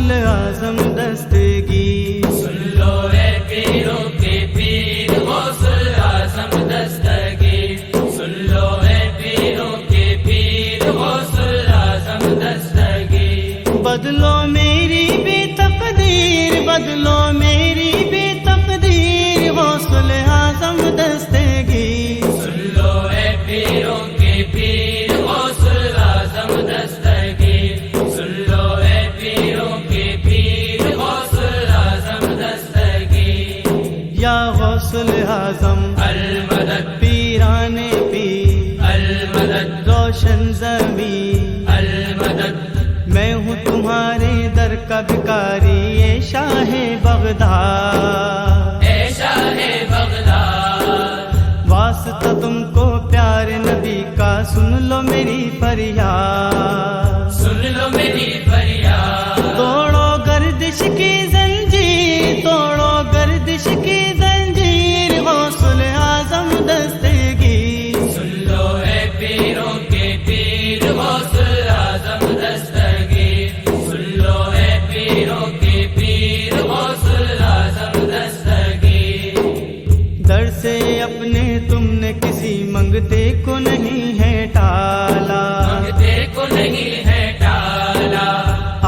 غوث اعظم دستگیر. سن لو اے پیروں کے پیر غوث اعظم دستگیر. سن لو اے پیروں کے پیر غوث اعظم دستگیر. بدلو میری بھی تقدیر، بدلو میری بھی تقدیر، غوث اعظم دستگیر. سن لو اے پیروں کے پیر غوث اعظم دستگیر. سن لو اے پیروں کے پیر غوث اعظم دستگیر. یا غوث اعظم المدد پیران پیر، المدد روشن زمین، المدد. میں ہوں تمہارے در کا بھکاری، اے شاہ بغداد، اے شاہ بغداد. واسطہ تم کو پیارے نبی کا، سن لو میری فریاد، سن لو میری فریاد. توڑو گردش کی زنجیر، توڑو گردش کی زنجیر، غوث اعظم دستگیر. سن لو اے پیروں کے پیر غوث اعظم دستگیر. سن لو اے پیروں کے پیر غوث اعظم دستگیر. در سے اپنے تم نے کسی منگتے کو نہیں ہے ٹالا، مانگتے کو نہیں ہے ٹالا.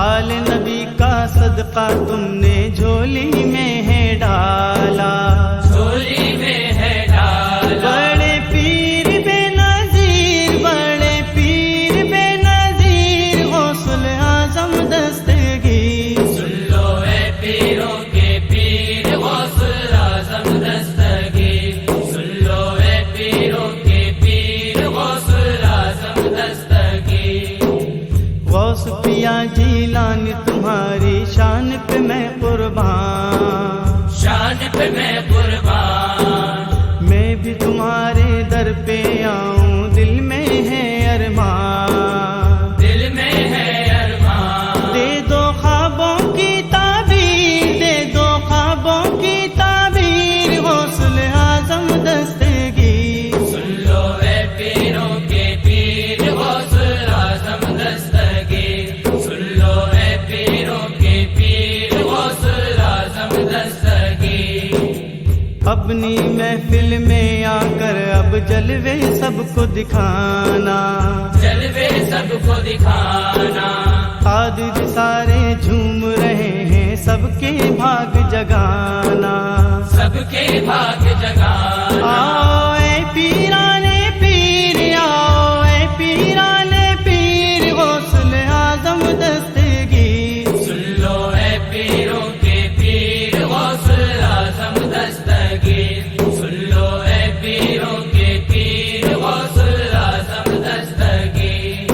آل نبی کا صدقہ تم نے جھولی میں ہے ڈالا. جھولی میں ہے ڈالا. بڑے پیر بے نظیر، بڑے پیر بے نظیر، غوث اعظم دستگیر. سن لو اے پیروں کے پیر غوث اعظم دستگیر. سن لو اے پیروں کے پیر غوث اعظم دستگیر. غوث پیا جیلانی تمہاری شان پہ میں قربان، شان پہ میں قربان. میں بھی تمہارے در پہ آؤں، دل میں ہے ارمان. دل میں ہے ارمان. دے دو خوابوں کی تعبیر، دے دو خوابوں کی تعبیر، غوث اعظم دستگیر. سن لو اے پیروں کے پیر غوث اعظم دستگیر. سن لو اے پیروں کے پیر غوث اعظم دستگیر. اپنی محفل میں آ کر اب جلوے سب کو دکھانا، جلوے سب کو دکھانا. قادر سارے جھوم رہے ہیں، سب کے بھاگ جگانا. سب کے بھاگ جگانا. آؤ اے پیرانے پیر، آؤ اے پیرانے پیر، غوث اعظم دستگیر. سن لو اے پیروں کے پیر غوث اعظم دستگیر. سن لو اے پیروں کے پیر غوث اعظم دستگیر.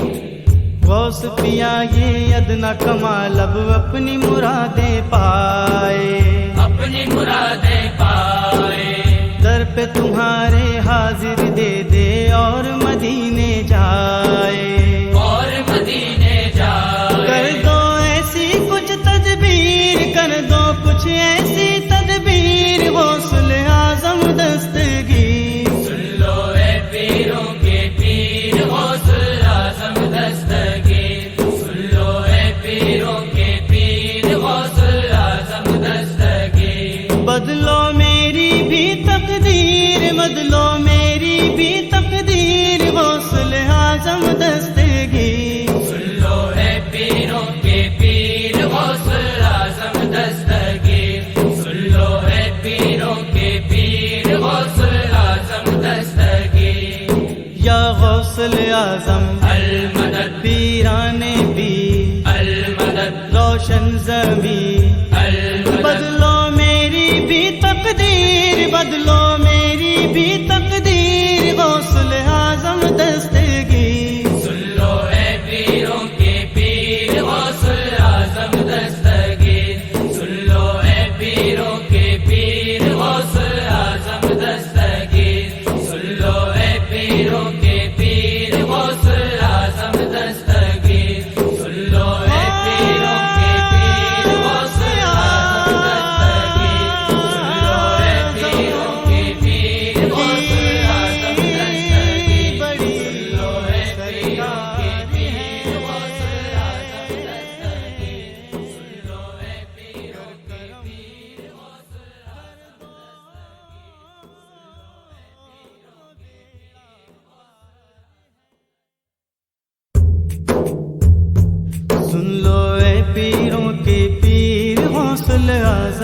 غوث پیا یہ ادنا کمال، اب اپنی مرادیں پائے، اپنی مرادیں پائے. در پہ تمہارے حاضر دے دے اور مدینے جائے. اور مدینے جائے. کر دو ایسی کچھ تدبیر، کر دو کچھ ایسی تدبیر، غوث اعظم دستگیر. سن لو اے پیروں کے پیر غوث اعظم دستگیر. سن لو اے پیروں کے پیر غوث اعظم دستگیر. بدلو میری بھی تقدیر، بدلو میری بھی تقدیر، غوث اعظم دستگیر. سن لو اے پیروں کے پیر غوث اعظم دستگیر. سن لو اے پیروں کے پیر غوث اعظم دستگیر. یا غوث اعظم المدد پیران پیر، المدد روشن زمین، المدد. بدلو میری بھی تقدیر، بدلو میری بھی تقدیر، غوث اعظم دستگیر. سن لو اے پیروں کے پیر غوث اعظم دستگیر. سن لو اے پیروں کے پیر غوث اعظم دستگیر. سن لو اے پیروں کے پیر غوث اعظم دستگیر. سن لو اے پیروں کے پیر غوث اعظم دستگیر. سن لو اے پیروں کے پیر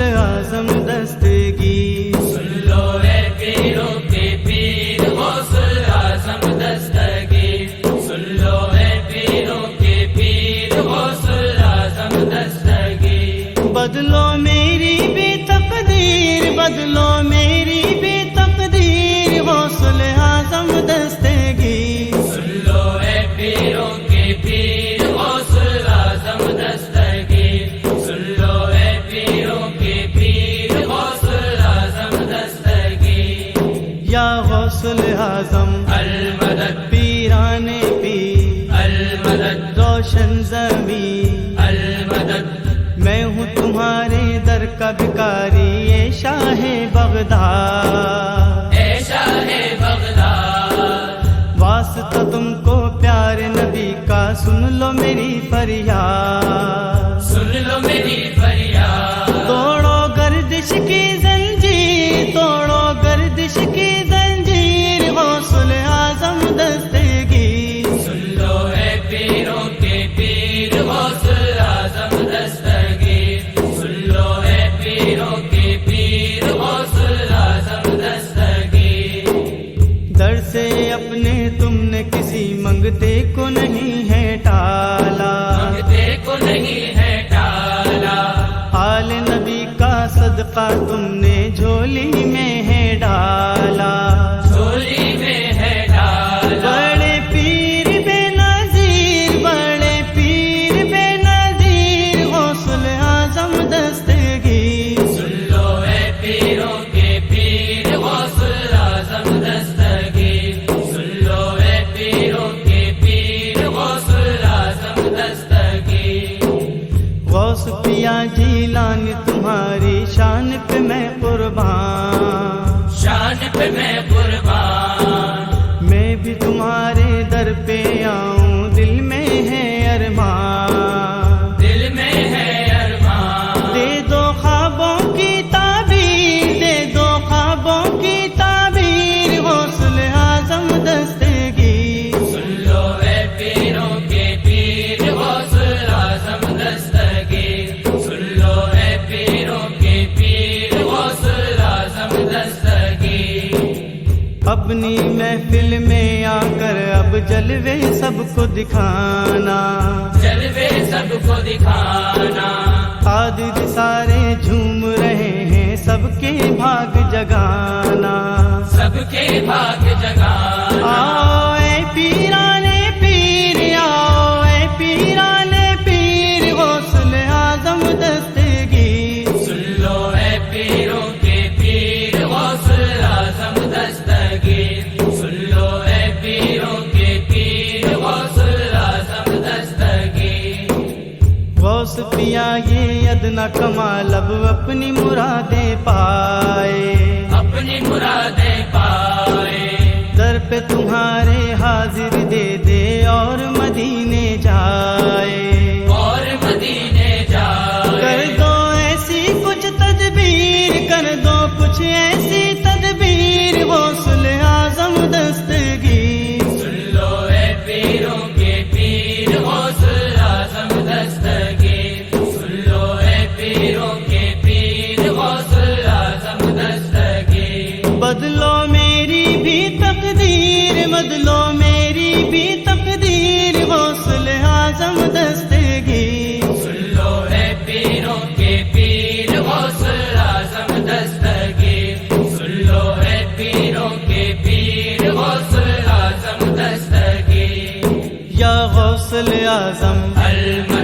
غوث اعظم دستگیر. سن لو اے پیروں کے پیر غوث اعظم دستگیر. سن لو اے پیروں کے پیر غوث اعظم دستگیر. بدلو میری بھی تقدیر، بدلو میری بھی تقدیر، غوث اعظم دستگیر. سن لو اے پیروں کے پیر غوث اعظم دستگیر. سن لو اے پیروں کے پیر غوث اعظم دستگیر. یا غوث اعظم المدد پیران پیر، المدد روشن زمین، المدد. میں ہوں تمہارے در کا بھکاری، اے شاہ بغداد، اے شاہ بغداد. واسطہ تم کو پیارے نبی کا، سن لو میری فریاد. سن لو میری فریاد. توڑو گردش کی زنجیر، توڑو گردش کی زنجیر، غوث اعظم دستگیر. سن لو اے پیروں کے پیر غوث اعظم دستگیر. سن لو اے پیروں کے پیر غوث اعظم دستگیر. در سے اپنے تم نے کسی منگتے کو نہیں ہے ٹالا، منگتے کو نہیں ہے ٹالا. آل نبی کا صدقہ تم نے جھولی میں ہے ڈالا. جھولی میں ہے ڈالا. بڑے پیر بے نظیر، بڑے پیر بے نظیر، غوث اعظم دستگیر. سن لو اے پیروں کے پیر غوث اعظم دستگیر. سن لو اے پیروں کے پیر غوث اعظم دستگیر. غوث پیا جیلانی تمہاری شان پہ میں قربان، شان پہ میں قربان. میں بھی تمہارے در پہ آؤں، دل میں ہے ارمان. دل میں ہے ارمان. دے دو خوابوں کی تعبیر، دے دو خوابوں کی تعبیر، غوث اعظم دستگیر. سن لو اے پیروں کے پیر غوث اعظم دستگیر. سن لو اے پیروں کے پیر غوث اعظم دستگیر. اپنی محفل میں آ کر اب جلوے سب کو دکھانا، جلوے سب کو دکھانا. قادر سارے جھوم رہے ہیں، سب کے بھاگ جگانا. سب کے بھاگ جگانا. آؤ اے پیرانے پیر، آؤ اے پیرانے پیر، غوث اعظم دستگیر. سن لو اے پیروں کے پیر غوث اعظم دستگیر. سن لو اے پیروں کے پیر غوث اعظم دستگیر. غوث پیا یہ ادنا کمال، اب اپنی مرادیں پائے، اپنی مرادیں پائے. در پہ تمہارے حاضر دے دے اور مدینے جائے. اور مدینے جائے. کر دو ایسی کچھ تدبیر، کر دو کچھ ایسی تدبیر، غوث اعظم دستگیر. سن لو اے پیروں کے پیر غوث اعظم دستگیر. سن لو اے پیروں کے پیر غوث اعظم دستگیر. بدلو میری بھی تقدیر، بدلو میری بھی تقدیر، غوث اعظم دستگیر. سن لو اے پیروں کے پیر غوث اعظم دستگیر. سن لو اے پیروں کے پیر غوث اعظم دستگیر. یا غوث اعظم المدد